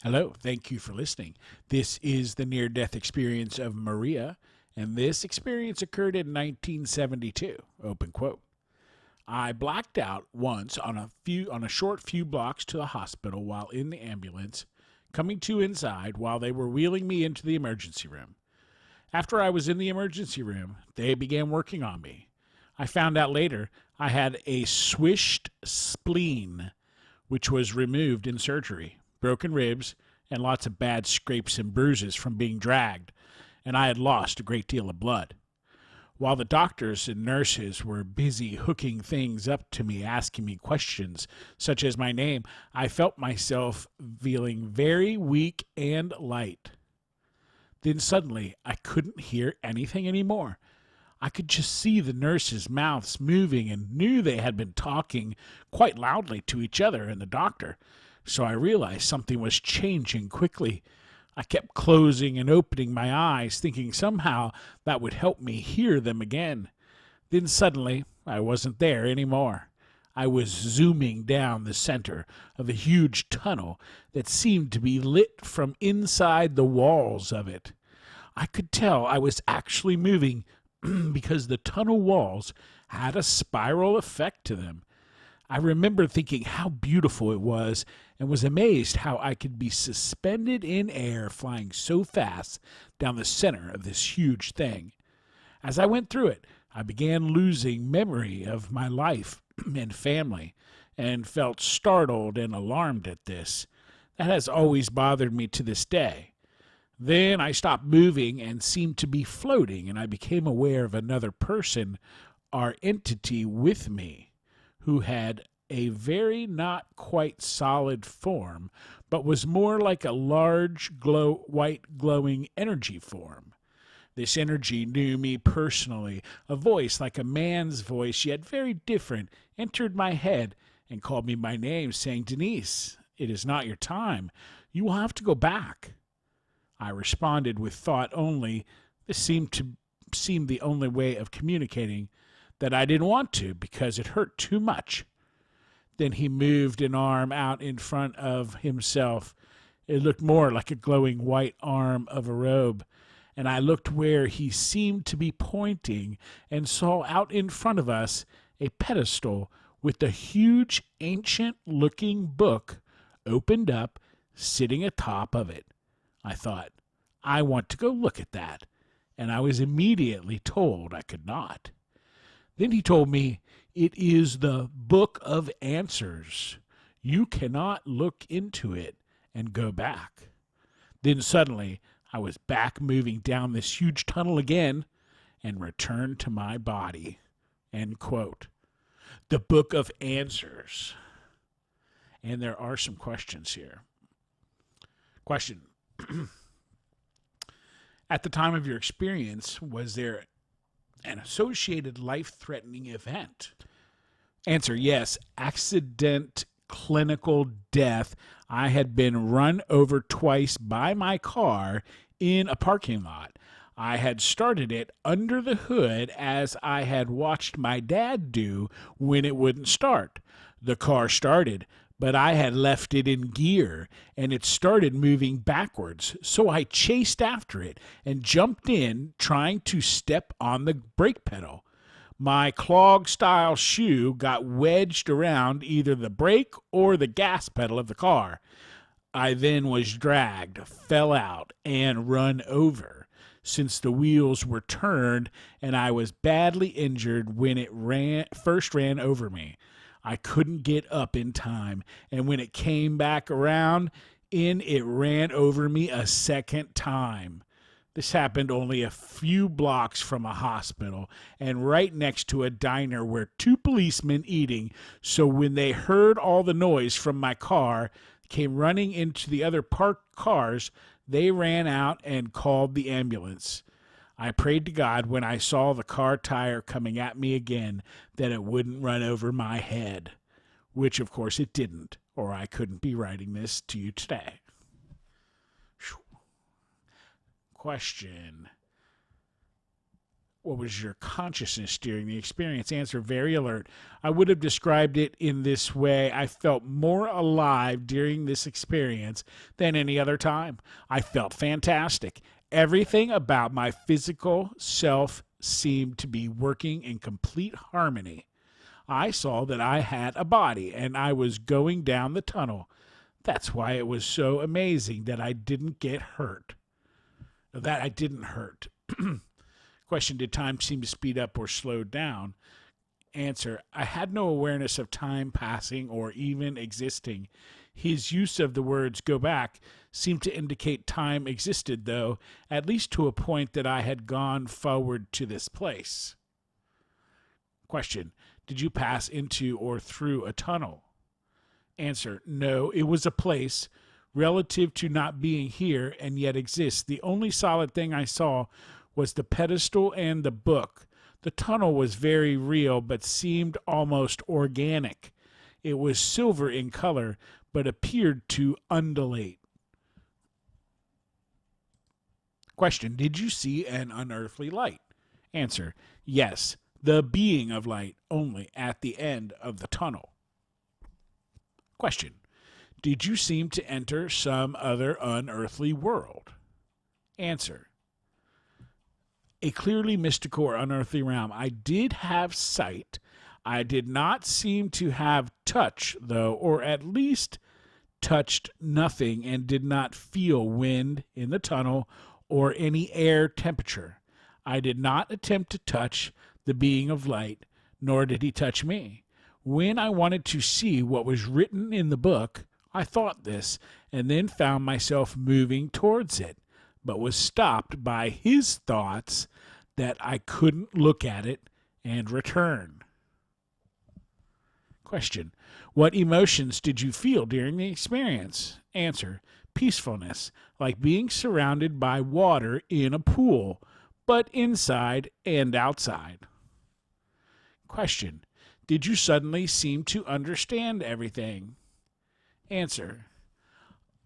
Hello, thank you for listening. This is the near death experience of Maria, and this experience occurred in 1972. Open quote. I blacked out once on a short few blocks to the hospital while in the ambulance, coming to inside while they were wheeling me into the emergency room. After I was in the emergency room, they began working on me. I found out later I had a swished spleen, which was removed in surgery, broken ribs, and lots of bad scrapes and bruises from being dragged, and I had lost a great deal of blood. While the doctors and nurses were busy hooking things up to me, asking me questions such as my name, I felt myself feeling very weak and light. Then suddenly, I couldn't hear anything anymore. I could just see the nurses' mouths moving and knew they had been talking quite loudly to each other and the doctor, so I realized something was changing quickly. I kept closing and opening my eyes, thinking somehow that would help me hear them again. Then suddenly, I wasn't there anymore. I was zooming down the center of a huge tunnel that seemed to be lit from inside the walls of it. I could tell I was actually moving because the tunnel walls had a spiral effect to them. I remember thinking how beautiful it was and was amazed how I could be suspended in air flying so fast down the center of this huge thing. As I went through it, I began losing memory of my life and family and felt startled and alarmed at this. That has always bothered me to this day. Then I stopped moving and seemed to be floating, and I became aware of another person, or entity, with me, who had a very not quite solid form, but was more like a large white glowing energy form. This energy knew me personally. A voice like a man's voice, yet very different, entered my head and called me by name, saying, "Denise, it is not your time. You will have to go back." I responded with thought only. This seemed the only way of communicating that I didn't want to because it hurt too much. Then he moved an arm out in front of himself. It looked more like a glowing white arm of a robe, and I looked where he seemed to be pointing and saw out in front of us a pedestal with a huge ancient-looking book opened up, sitting atop of it. I thought, I want to go look at that, and I was immediately told I could not. Then he told me, "It is the Book of Answers. You cannot look into it and go back." Then suddenly, I was back moving down this huge tunnel again and returned to my body. End quote. The Book of Answers. And there are some questions here. Question. At the time of your experience, was there an associated life-threatening event? Answer, yes. Accident, clinical death. I had been run over twice by my car in a parking lot. I had started it under the hood as I had watched my dad do when it wouldn't start. The car started, but I had left it in gear, and it started moving backwards, so I chased after it and jumped in, trying to step on the brake pedal. My clog-style shoe got wedged around either the brake or the gas pedal of the car. I then was dragged, fell out, and run over, since the wheels were turned, and I was badly injured when it first ran over me. I couldn't get up in time, and when it came back around, it ran over me a second time. This happened only a few blocks from a hospital and right next to a diner where two policemen eating, so when they heard all the noise from my car, came running into the other parked cars, they ran out and called the ambulance. I prayed to God when I saw the car tire coming at me again that it wouldn't run over my head, which of course it didn't, or I couldn't be writing this to you today. Question. What was your consciousness during the experience? Answer, very alert. I would have described it in this way. I felt more alive during this experience than any other time. I felt fantastic. Everything about my physical self seemed to be working in complete harmony. I saw that I had a body and I was going down the tunnel. That's why it was so amazing that I didn't get hurt. That I didn't hurt. Question, did time seem to speed up or slow down? Answer, I had no awareness of time passing or even existing. His use of the words go back seemed to indicate time existed, though, at least to a point that I had gone forward to this place. Question, did you pass into or through a tunnel? Answer, no, it was a place relative to not being here and yet exists. The only solid thing I saw was the pedestal and the book. The tunnel was very real but seemed almost organic. It was silver in color but appeared to undulate. Question, did you see an unearthly light? Answer, yes, the being of light only at the end of the tunnel. Question, did you seem to enter some other unearthly world? Answer, a clearly mystical or unearthly realm. I did have sight. I did not seem to have touch, though, or at least touched nothing and did not feel wind in the tunnel or any air temperature. I did not attempt to touch the being of light, nor did he touch me. When I wanted to see what was written in the book, I thought this, and then found myself moving towards it, but was stopped by his thoughts that I couldn't look at it and return. Question, what emotions did you feel during the experience? Answer, peacefulness, like being surrounded by water in a pool, but inside and outside. Question, did you suddenly seem to understand everything? Answer,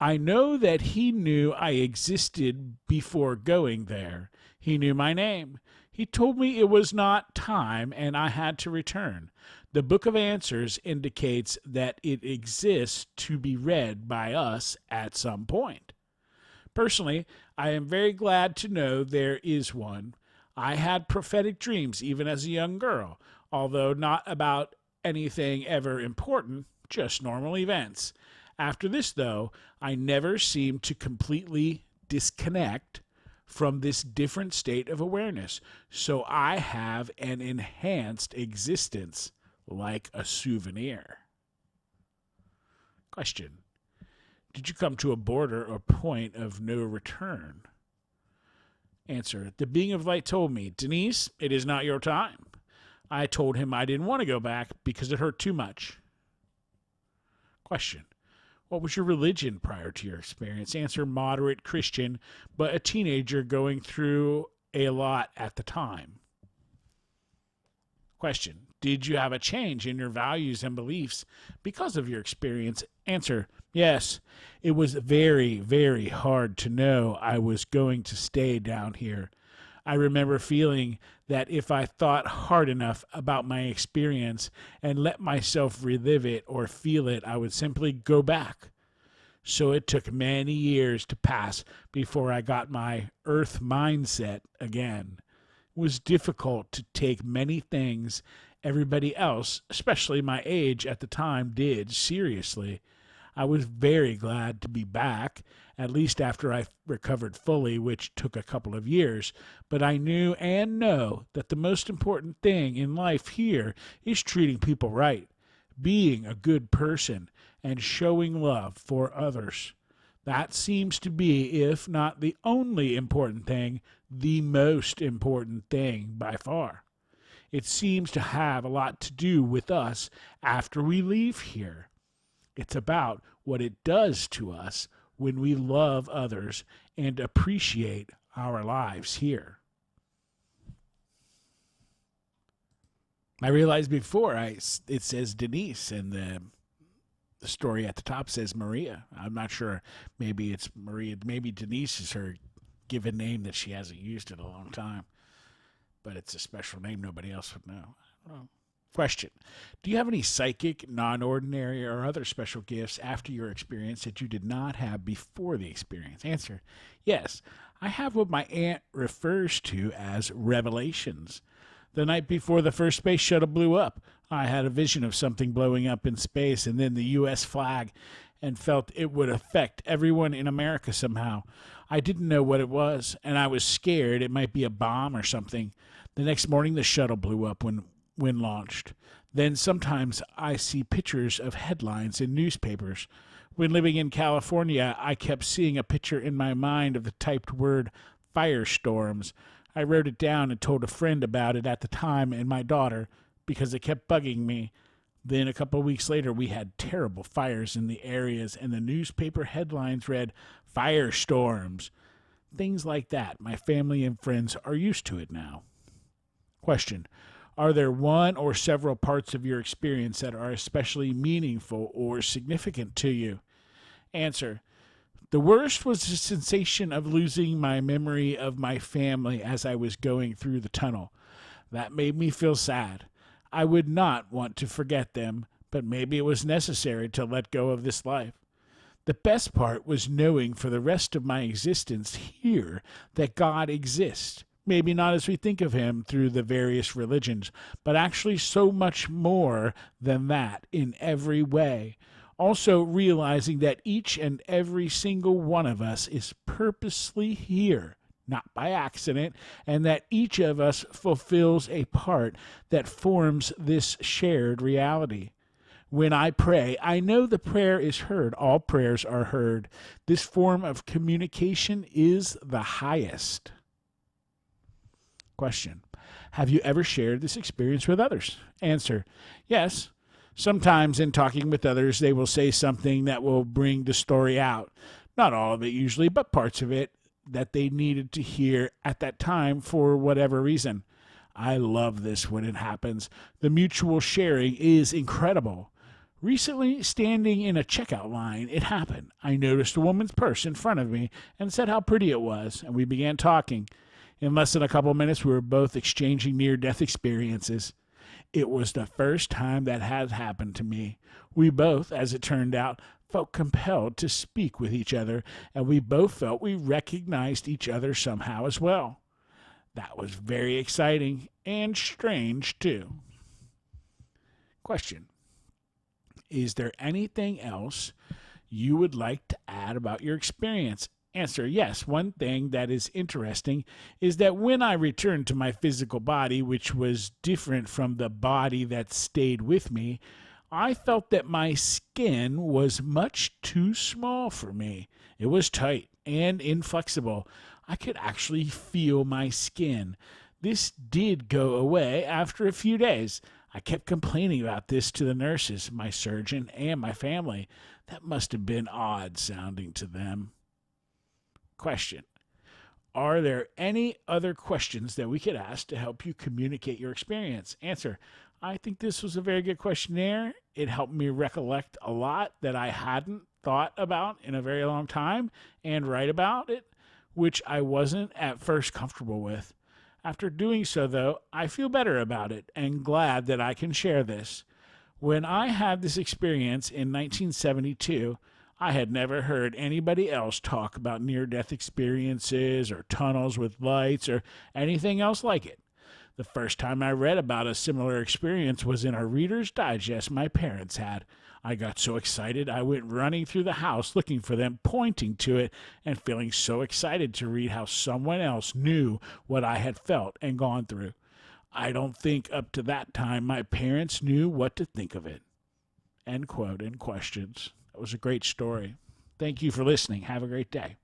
I know that he knew I existed before going there. He knew my name. He told me it was not time and I had to return. The Book of Answers indicates that it exists to be read by us at some point. Personally, I am very glad to know there is one. I had prophetic dreams even as a young girl, although not about anything ever important, just normal events. After this, though, I never seemed to completely disconnect from this different state of awareness, so I have an enhanced existence like a souvenir. Question, did you come to a border or point of no return? Answer, the being of light told me, Denise, it is not your time. I told him I didn't want to go back because it hurt too much. Question, what was your religion prior to your experience? Answer, moderate Christian, but a teenager going through a lot at the time. Question, did you have a change in your values and beliefs because of your experience? Answer, yes. It was very, very hard to know I was going to stay down here. I remember feeling that if I thought hard enough about my experience and let myself relive it or feel it, I would simply go back. So it took many years to pass before I got my earth mindset again. It was difficult to take many things everybody else, especially my age at the time, did seriously. I was very glad to be back, at least after I recovered fully, which took a couple of years. But I knew and know that the most important thing in life here is treating people right, being a good person, and showing love for others. That seems to be, if not the only important thing, the most important thing by far. It seems to have a lot to do with us after we leave here. It's about what it does to us when we love others and appreciate our lives here. I realized before it says Denise and the story at the top says Maria. I'm not sure. Maybe it's Maria. Maybe Denise is her given name that she hasn't used in a long time. but it's a special name nobody else would know. I don't know. Question. Do you have any psychic, non-ordinary, or other special gifts after your experience that you did not have before the experience? Answer. Yes. I have what my aunt refers to as revelations. The night before the first space shuttle blew up, I had a vision of something blowing up in space and then the U.S. flag and felt it would affect everyone in America somehow. I didn't know what it was, and I was scared it might be a bomb or something. The next morning, the shuttle blew up when launched. Then sometimes I see pictures of headlines in newspapers. When living in California, I kept seeing a picture in my mind of the typed word firestorms. I wrote it down and told a friend about it at the time and my daughter because it kept bugging me. Then a couple of weeks later, we had terrible fires in the areas, and the newspaper headlines read, firestorms. Things like that. My family and friends are used to it now. Question. Are there one or several parts of your experience that are especially meaningful or significant to you? Answer. The worst was the sensation of losing my memory of my family as I was going through the tunnel. That made me feel sad. I would not want to forget them, but maybe it was necessary to let go of this life. The best part was knowing for the rest of my existence here that God exists. Maybe not as we think of him through the various religions, but actually so much more than that in every way. Also realizing that each and every single one of us is purposely here, not by accident, and that each of us fulfills a part that forms this shared reality. When I pray, I know the prayer is heard. All prayers are heard. This form of communication is the highest. Question. Have you ever shared this experience with others? Answer. Yes. Sometimes in talking with others, they will say something that will bring the story out. Not all of it usually, but parts of it that they needed to hear at that time for whatever reason. I love this when it happens. The mutual sharing is incredible. Recently, standing in a checkout line, it happened. I noticed a woman's purse in front of me and said how pretty it was, and we began talking. In less than a couple of minutes, we were both exchanging near-death experiences. It was the first time that had happened to me. We both, as it turned out, felt compelled to speak with each other, and we both felt we recognized each other somehow as well. That was very exciting and strange, too. Question. Is there anything else you would like to add about your experience? Answer. Yes. One thing that is interesting is that when I returned to my physical body, which was different from the body that stayed with me, I felt that my skin was much too small for me. It was tight and inflexible. I could actually feel my skin. This did go away after a few days. I kept complaining about this to the nurses, my surgeon, and my family. That must have been odd sounding to them. Question. Are there any other questions that we could ask to help you communicate your experience? Answer. I think this was a very good questionnaire. It helped me recollect a lot that I hadn't thought about in a very long time and write about it, which I wasn't at first comfortable with. After doing so, though, I feel better about it and glad that I can share this. When I had this experience in 1972, I had never heard anybody else talk about near-death experiences or tunnels with lights or anything else like it. The first time I read about a similar experience was in a Reader's Digest my parents had. I got so excited I went running through the house looking for them, pointing to it, and feeling so excited to read how someone else knew what I had felt and gone through. I don't think up to that time my parents knew what to think of it. End quote. End questions. That was a great story. Thank you for listening. Have a great day.